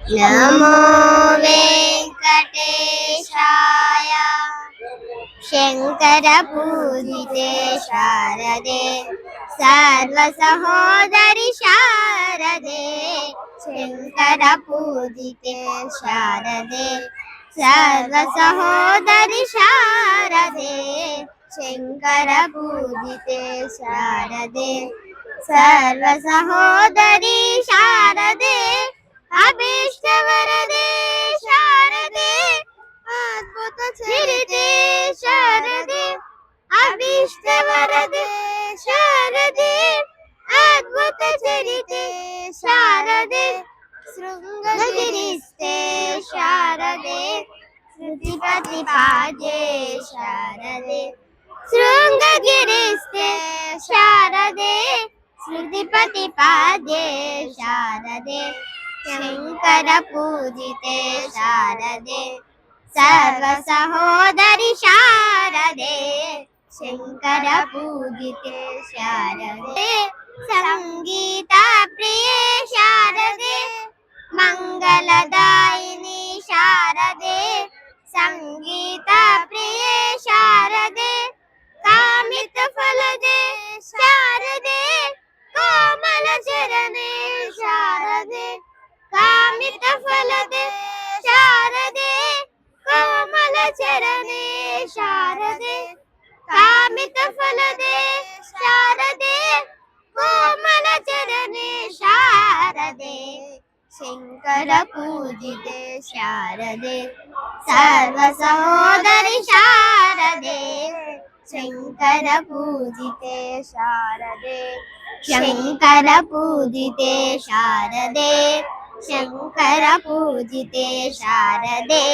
నమో వెంకటేశాయ శంకర పూజితే శారదే సర్వ సహోదరి శారదే శంకర పూజితే శారదే సర్వ సహోదరి శారదే శంకర పూజితే శారదే సర్వ సహోదరి శారదే అభీష్ట వరదే శారదే అద్భుత చరితే శారదే అభీష్ట వరదే శారదే అద్భుత చరితే శారదే శృంగగిరిస్తే శారదే శృతి ప్రతిపాదే శారదే శృంగగిరిస్తే శారదే శృతి ప్రతిపాదే శారదే శంకర పూజితే శారదే సర్వ సహోదరి శారదే శంకర పూజితే శారదే సంగీత ప్రియే శారదే మంగళదాయిని శారదే సంగీత ప్రియే శారదే కామిత ఫలదే శారదే కోమల చరణే శారదే కామిత ఫలదే శారదే కోమల చరణే శారదే కామిత ఫలదే శారదే కోమల చరణే శారదే శంకర పూజితే శారదే సర్వ సహోదరి శారదే శంకర పూజితే శారదే శంకర పూజితే శారదే శంకర పూజితే శారదే।